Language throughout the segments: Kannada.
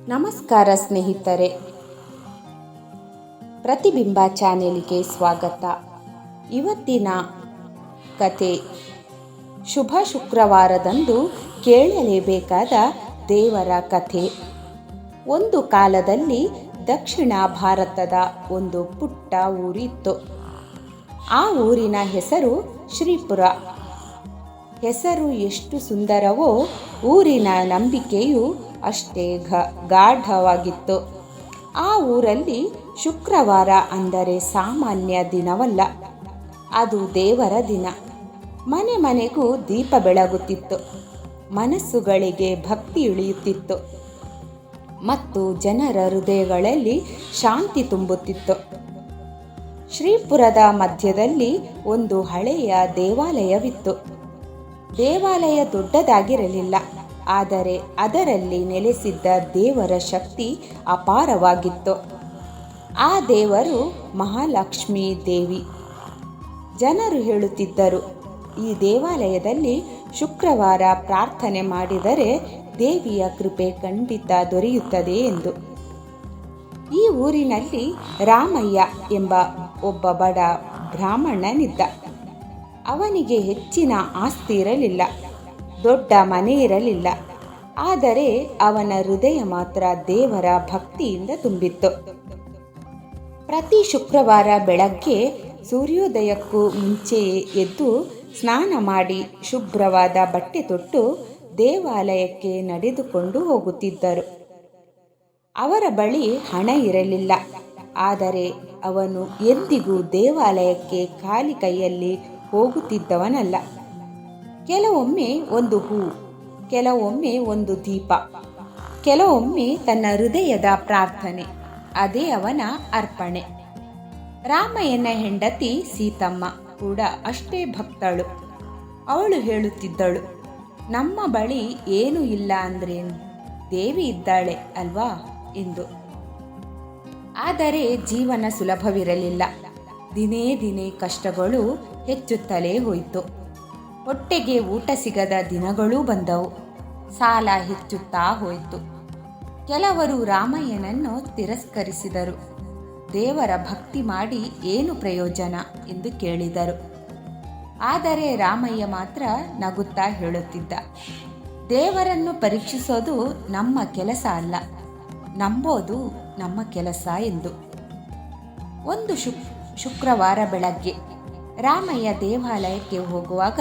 ನಮಸ್ಕಾರ ಸ್ನೇಹಿತರೆ, ಪ್ರತಿಬಿಂಬ ಚಾನೆಲ್ಗೆ ಸ್ವಾಗತ. ಇವತ್ತಿನ ಕತೆ ಶುಭ ಶುಕ್ರವಾರದಂದು ಕೇಳಲೇಬೇಕಾದ ದೇವರ ಕಥೆ. ಒಂದು ಕಾಲದಲ್ಲಿ ದಕ್ಷಿಣ ಭಾರತದ ಒಂದು ಪುಟ್ಟ ಊರಿತ್ತು. ಆ ಊರಿನ ಹೆಸರು ಶ್ರೀಪುರ. ಹೆಸರು ಎಷ್ಟು ಸುಂದರವೋ ಊರಿನ ನಂಬಿಕೆಯು ಅಷ್ಟೇ ಗಾಢವಾಗಿತ್ತು. ಆ ಊರಲ್ಲಿ ಶುಕ್ರವಾರ ಅಂದರೆ ಸಾಮಾನ್ಯ ದಿನವಲ್ಲ, ಅದು ದೇವರ ದಿನ. ಮನೆ ಮನೆಗೂ ದೀಪ ಬೆಳಗುತ್ತಿತ್ತು, ಮನಸ್ಸುಗಳಿಗೆ ಭಕ್ತಿ ಇಳಿಯುತ್ತಿತ್ತು ಮತ್ತು ಜನರ ಹೃದಯಗಳಲ್ಲಿ ಶಾಂತಿ ತುಂಬುತ್ತಿತ್ತು. ಶ್ರೀಪುರದ ಮಧ್ಯದಲ್ಲಿ ಒಂದು ಹಳೆಯ ದೇವಾಲಯವಿತ್ತು. ದೇವಾಲಯ ದೊಡ್ಡದಾಗಿರಲಿಲ್ಲ, ಆದರೆ ಅದರಲ್ಲಿ ನೆಲೆಸಿದ್ದ ದೇವರ ಶಕ್ತಿ ಅಪಾರವಾಗಿತ್ತು. ಆ ದೇವರು ಮಹಾಲಕ್ಷ್ಮೀ ದೇವಿ. ಜನರು ಹೇಳುತ್ತಿದ್ದರು, ಈ ದೇವಾಲಯದಲ್ಲಿ ಶುಕ್ರವಾರ ಪ್ರಾರ್ಥನೆ ಮಾಡಿದರೆ ದೇವಿಯ ಕೃಪೆ ಖಂಡಿತ ದೊರೆಯುತ್ತದೆ ಎಂದು. ಈ ಊರಿನಲ್ಲಿ ರಾಮಯ್ಯ ಎಂಬ ಒಬ್ಬ ಬಡ ಬ್ರಾಹ್ಮಣನಿದ್ದ. ಅವನಿಗೆ ಹೆಚ್ಚಿನ ಆಸ್ತಿ ಇರಲಿಲ್ಲ, ದೊಡ್ಡ ಮನೆ ಇರಲಿಲ್ಲ, ಆದರೆ ಅವನ ಹೃದಯ ಮಾತ್ರ ದೇವರ ಭಕ್ತಿಯಿಂದ ತುಂಬಿತ್ತು. ಪ್ರತಿ ಶುಕ್ರವಾರ ಬೆಳಗ್ಗೆ ಸೂರ್ಯೋದಯಕ್ಕೂ ಮುಂಚೆಯೇ ಎದ್ದು ಸ್ನಾನ ಮಾಡಿ ಶುಭ್ರವಾದ ಬಟ್ಟೆ ತೊಟ್ಟು ದೇವಾಲಯಕ್ಕೆ ನಡೆದುಕೊಂಡು ಹೋಗುತ್ತಿದ್ದರು. ಅವರ ಬಳಿ ಹಣ ಇರಲಿಲ್ಲ, ಆದರೆ ಅವನು ಎಂದಿಗೂ ದೇವಾಲಯಕ್ಕೆ ಖಾಲಿ ಕೈಯಲ್ಲಿ ಹೋಗುತ್ತಿದ್ದವನಲ್ಲ. ಕೆಲವೊಮ್ಮೆ ಒಂದು ಹೂ, ಕೆಲವೊಮ್ಮೆ ಒಂದು ದೀಪ, ಕೆಲವೊಮ್ಮೆ ತನ್ನ ಹೃದಯದ ಪ್ರಾರ್ಥನೆ, ಅದೇ ಅವನ ಅರ್ಪಣೆ. ರಾಮಯ್ಯನ ಹೆಂಡತಿ ಸೀತಮ್ಮ ಕೂಡ ಅಷ್ಟೇ ಭಕ್ತಳು. ಅವಳು ಹೇಳುತ್ತಿದ್ದಳು, ನಮ್ಮ ಬಳಿ ಏನೂ ಇಲ್ಲ ಅಂದ್ರೆ ದೇವಿ ಇದ್ದಾಳೆ ಅಲ್ವಾ ಎಂದು. ಆದರೆ ಜೀವನ ಸುಲಭವಿರಲಿಲ್ಲ. ದಿನೇ ದಿನೇ ಕಷ್ಟಗಳು ಹೆಚ್ಚುತ್ತಲೇ ಹೋಯಿತು. ಹೊಟ್ಟೆಗೆ ಊಟ ಸಿಗದ ದಿನಗಳೂ ಬಂದವು. ಸಾಲ ಹೆಚ್ಚುತ್ತಾ ಹೋಯಿತು. ಕೆಲವರು ರಾಮಯ್ಯನನ್ನು ತಿರಸ್ಕರಿಸಿದರು. ದೇವರ ಭಕ್ತಿ ಮಾಡಿ ಏನು ಪ್ರಯೋಜನ ಎಂದು ಕೇಳಿದರು. ಆದರೆ ರಾಮಯ್ಯ ಮಾತ್ರ ನಗುತ್ತಾ ಹೇಳುತ್ತಿದ್ದ, ದೇವರನ್ನು ಪರೀಕ್ಷಿಸೋದು ನಮ್ಮ ಕೆಲಸ ಅಲ್ಲ, ನಂಬೋದು ನಮ್ಮ ಕೆಲಸ ಎಂದು. ಒಂದು ಶುಕ್ರವಾರ ಬೆಳಗ್ಗೆ ರಾಮಯ್ಯ ದೇವಾಲಯಕ್ಕೆ ಹೋಗುವಾಗ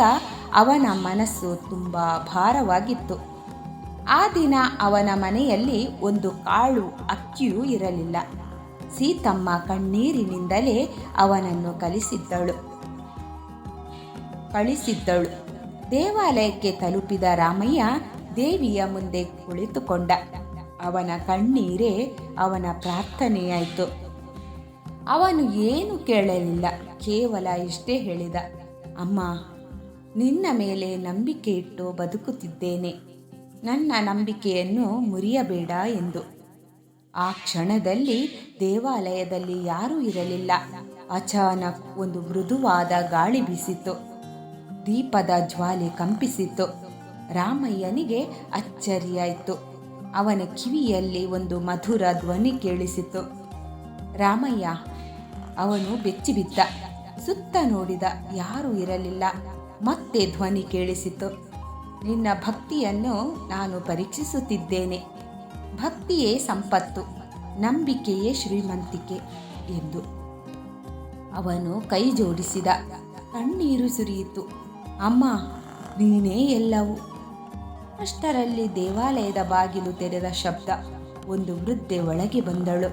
ಅವನ ಮನಸ್ಸು ತುಂಬ ಭಾರವಾಗಿತ್ತು. ಆ ದಿನ ಅವನ ಮನೆಯಲ್ಲಿ ಒಂದು ಕಾಳು ಅಕ್ಕಿಯೂ ಇರಲಿಲ್ಲ. ಸೀತಮ್ಮ ಕಣ್ಣೀರಿನಿಂದಲೇ ಅವನನ್ನು ಕಳಿಸಿದ್ದಳು. ದೇವಾಲಯಕ್ಕೆ ತಲುಪಿದ ರಾಮಯ್ಯ ದೇವಿಯ ಮುಂದೆ ಕುಳಿತುಕೊಂಡ. ಅವನ ಕಣ್ಣೀರೇ ಅವನ ಪ್ರಾರ್ಥನೆಯಾಯಿತು. ಅವನು ಏನು ಕೇಳಲಿಲ್ಲ, ಕೇವಲ ಇಷ್ಟೇ ಹೇಳಿದ, ಅಮ್ಮ, ನಿನ್ನ ಮೇಲೆ ನಂಬಿಕೆ ಇಟ್ಟು ಬದುಕುತ್ತಿದ್ದೇನೆ, ನನ್ನ ನಂಬಿಕೆಯನ್ನು ಮುರಿಯಬೇಡ ಎಂದು. ಆ ಕ್ಷಣದಲ್ಲಿ ದೇವಾಲಯದಲ್ಲಿ ಯಾರೂ ಇರಲಿಲ್ಲ. ಅಚಾನಕ್ ಒಂದು ಮೃದುವಾದ ಗಾಳಿ ಬೀಸಿತು. ದೀಪದ ಜ್ವಾಲೆ ಕಂಪಿಸಿತು. ರಾಮಯ್ಯನಿಗೆ ಅಚ್ಚರಿಯಾಯಿತು. ಅವನ ಕಿವಿಯಲ್ಲಿ ಒಂದು ಮಧುರ ಧ್ವನಿ ಕೇಳಿಸಿತು, ರಾಮಯ್ಯ. ಅವನು ಬೆಚ್ಚಿಬಿದ್ದ. ಸುತ್ತ ನೋಡಿದ, ಯಾರೂ ಇರಲಿಲ್ಲ. ಮತ್ತೆ ಧ್ವನಿ ಕೇಳಿಸಿತು, ನಿನ್ನ ಭಕ್ತಿಯನ್ನು ನಾನು ಪರೀಕ್ಷಿಸುತ್ತಿದ್ದೇನೆ. ಭಕ್ತಿಯೇ ಸಂಪತ್ತು, ನಂಬಿಕೆಯೇ ಶ್ರೀಮಂತಿಕೆ ಎಂದು. ಅವನು ಕೈ ಜೋಡಿಸಿದ. ಕಣ್ಣೀರು ಸುರಿಯಿತು. ಅಮ್ಮ, ನೀನೇ ಎಲ್ಲವೂ. ಅಷ್ಟರಲ್ಲಿ ದೇವಾಲಯದ ಬಾಗಿಲು ತೆರೆದ ಶಬ್ದ. ಒಂದು ವೃದ್ಧೆ ಒಳಗೆ ಬಂದಳು.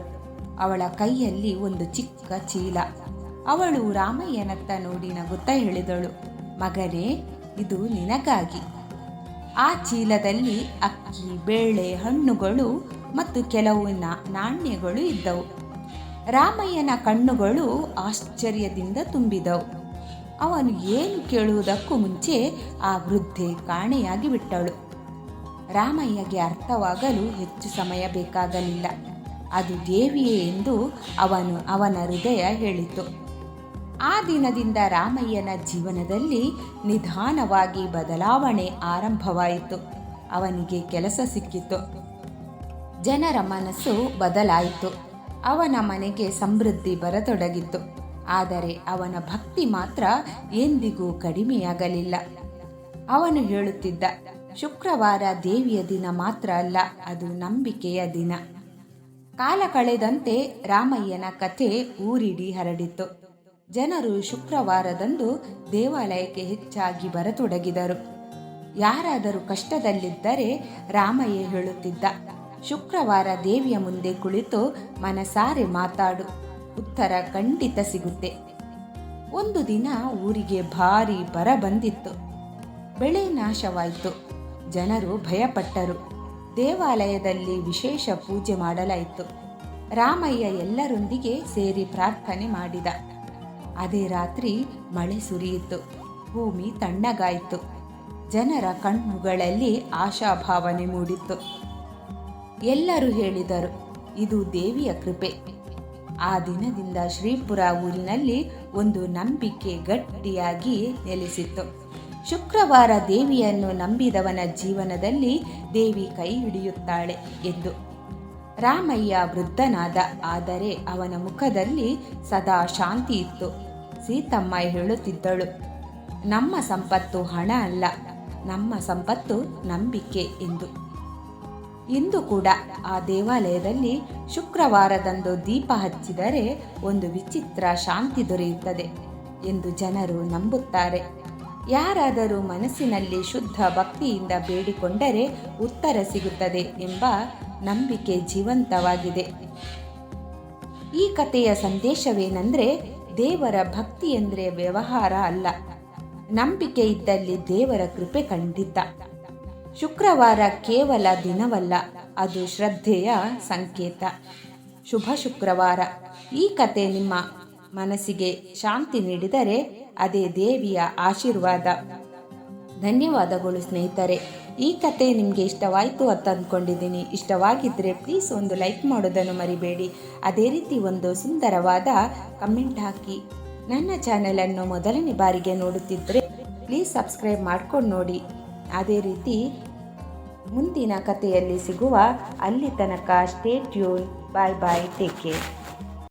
ಅವಳ ಕೈಯಲ್ಲಿ ಒಂದು ಚಿಕ್ಕ ಚೀಲ. ಅವಳು ರಾಮಯ್ಯನತ್ತ ನೋಡಿ ನಗುತ್ತಾ ಹೇಳಿದಳು, ಮಗನೇ, ಇದು ನಿನಗಾಗಿ. ಆ ಚೀಲದಲ್ಲಿ ಅಕ್ಕಿ, ಬೇಳೆ, ಹಣ್ಣುಗಳು ಮತ್ತು ಕೆಲವು ನಾಣ್ಯಗಳು ಇದ್ದವು. ರಾಮಯ್ಯನ ಕಣ್ಣುಗಳು ಆಶ್ಚರ್ಯದಿಂದ ತುಂಬಿದವು. ಅವನು ಏನು ಕೇಳುವುದಕ್ಕೂ ಮುಂಚೆ ಆ ವೃದ್ಧೆ ಕಾಣೆಯಾಗಿ ಬಿಟ್ಟಳು. ರಾಮಯ್ಯಗೆ ಅರ್ಥವಾಗಲು ಹೆಚ್ಚು ಸಮಯ ಬೇಕಾಗಲಿಲ್ಲ. ಅದು ದೇವಿಯೇ ಎಂದು ಅವನ ಹೃದಯ ಹೇಳಿತು. ಆ ದಿನದಿಂದ ರಾಮಯ್ಯನ ಜೀವನದಲ್ಲಿ ನಿಧಾನವಾಗಿ ಬದಲಾವಣೆ ಆರಂಭವಾಯಿತು. ಅವನಿಗೆ ಕೆಲಸ ಸಿಕ್ಕಿತು. ಜನರ ಮನಸ್ಸು ಬದಲಾಯಿತು. ಅವನ ಮನೆಗೆ ಸಮೃದ್ಧಿ ಬರತೊಡಗಿತ್ತು. ಆದರೆ ಅವನ ಭಕ್ತಿ ಮಾತ್ರ ಎಂದಿಗೂ ಕಡಿಮೆಯಾಗಲಿಲ್ಲ. ಅವನು ಹೇಳುತ್ತಿದ್ದ, ಶುಕ್ರವಾರ ದೇವಿಯ ದಿನ ಮಾತ್ರ ಅಲ್ಲ, ಅದು ನಂಬಿಕೆಯ ದಿನ. ಕಾಲ ಕಳೆದಂತೆ ರಾಮಯ್ಯನ ಕಥೆ ಊರಿಡೀ ಹರಡಿತು. ಜನರು ಶುಕ್ರವಾರದಂದು ದೇವಾಲಯಕ್ಕೆ ಹೆಚ್ಚಾಗಿ ಬರತೊಡಗಿದರು. ಯಾರಾದರೂ ಕಷ್ಟದಲ್ಲಿದ್ದರೆ ರಾಮಯ್ಯ ಹೇಳುತ್ತಿದ್ದ, ಶುಕ್ರವಾರ ದೇವಿಯ ಮುಂದೆ ಕುಳಿತು ಮನಸಾರೆ ಮಾತಾಡು, ಉತ್ತರ ಖಂಡಿತ ಸಿಗುತ್ತೆ. ಒಂದು ದಿನ ಊರಿಗೆ ಭಾರಿ ಬರ ಬಂದಿತ್ತು. ಬೆಳೆ ನಾಶವಾಯಿತು. ಜನರು ಭಯಪಟ್ಟರು. ದೇವಾಲಯದಲ್ಲಿ ವಿಶೇಷ ಪೂಜೆ ಮಾಡಲಾಯಿತು. ರಾಮಯ್ಯ ಎಲ್ಲರೊಂದಿಗೆ ಸೇರಿ ಪ್ರಾರ್ಥನೆ ಮಾಡಿದ. ಅದೇ ರಾತ್ರಿ ಮಳೆ ಸುರಿಯಿತು. ಭೂಮಿ ತಣ್ಣಗಾಯಿತು. ಜನರ ಕಣ್ಣುಗಳಲ್ಲಿ ಆಶಾಭಾವನೆ ಮೂಡಿತ್ತು. ಎಲ್ಲರೂ ಹೇಳಿದರು, ಇದು ದೇವಿಯ ಕೃಪೆ. ಆ ದಿನದಿಂದ ಶ್ರೀಪುರ ಊರಿನಲ್ಲಿ ಒಂದು ನಂಬಿಕೆ ಗಟ್ಟಿಯಾಗಿ ನೆಲೆಸಿತ್ತು. ಶುಕ್ರವಾರ ದೇವಿಯನ್ನು ನಂಬಿದವನ ಜೀವನದಲ್ಲಿ ದೇವಿ ಕೈ ಹಿಡಿಯುತ್ತಾಳೆ ಎಂದು. ರಾಮಯ್ಯ ವೃದ್ಧನಾದ, ಆದರೆ ಅವನ ಮುಖದಲ್ಲಿ ಸದಾ ಶಾಂತಿ ಇತ್ತು. ಸೀತಮ್ಮ ಹೇಳುತ್ತಿದ್ದಳು, ನಮ್ಮ ಸಂಪತ್ತು ಹಣ ಅಲ್ಲ, ನಮ್ಮ ಸಂಪತ್ತು ನಂಬಿಕೆ ಎಂದು. ಇಂದು ಕೂಡ ಆ ದೇವಾಲಯದಲ್ಲಿ ಶುಕ್ರವಾರದಂದು ದೀಪ ಹಚ್ಚಿದರೆ ಒಂದು ವಿಚಿತ್ರ ಶಾಂತಿ ದೊರೆಯುತ್ತದೆ ಎಂದು ಜನರು ನಂಬುತ್ತಾರೆ. ಯಾರಾದರೂ ಮನಸ್ಸಿನಲ್ಲಿ ಶುದ್ಧ ಭಕ್ತಿಯಿಂದ ಬೇಡಿಕೊಂಡರೆ ಉತ್ತರ ಸಿಗುತ್ತದೆ ಎಂಬ ನಂಬಿಕೆ ಜೀವಂತವಾಗಿದೆ. ಈ ಕಥೆಯ ಸಂದೇಶವೇನೆಂದರೆ, ದೇವರ ಭಕ್ತಿ ಎಂದರೆ ವ್ಯವಹಾರ ಅಲ್ಲ, ನಂಬಿಕೆ ಇದ್ದಲ್ಲಿ ದೇವರ ಕೃಪೆ ಖಂಡಿತ. ಶುಕ್ರವಾರ ಕೇವಲ ದಿನವಲ್ಲ, ಅದು ಶ್ರದ್ಧೆಯ ಸಂಕೇತ. ಶುಭ ಶುಕ್ರವಾರ. ಈ ಕತೆ ನಿಮ್ಮ ಮನಸ್ಸಿಗೆ ಶಾಂತಿ ನೀಡಿದರೆ ಅದೇ ದೇವಿಯ ಆಶೀರ್ವಾದ. ಧನ್ಯವಾದಗಳು ಸ್ನೇಹಿತರೆ. ಈ ಕತೆ ನಿಮಗೆ ಇಷ್ಟವಾಯಿತು ಅಂತ ಅಂದ್ಕೊಂಡಿದ್ದೀನಿ. ಇಷ್ಟವಾಗಿದ್ದರೆ ಪ್ಲೀಸ್ ಒಂದು ಲೈಕ್ ಮಾಡೋದನ್ನು ಮರಿಬೇಡಿ. ಅದೇ ರೀತಿ ಒಂದು ಸುಂದರವಾದ ಕಮೆಂಟ್ ಹಾಕಿ. ನನ್ನ ಚಾನೆಲನ್ನು ಮೊದಲನೇ ಬಾರಿಗೆ ನೋಡುತ್ತಿದ್ದರೆ ಪ್ಲೀಸ್ ಸಬ್ಸ್ಕ್ರೈಬ್ ಮಾಡ್ಕೊಂಡು ನೋಡಿ. ಅದೇ ರೀತಿ ಮುಂದಿನ ಕಥೆಯಲ್ಲಿ ಸಿಗುವ ಅಲ್ಲಿ ತನಕ ಸ್ಟೇ ಟ್ಯೂನ್. ಬಾಯ್ ಬಾಯ್, ಟೇಕ್ ಕೇರ್.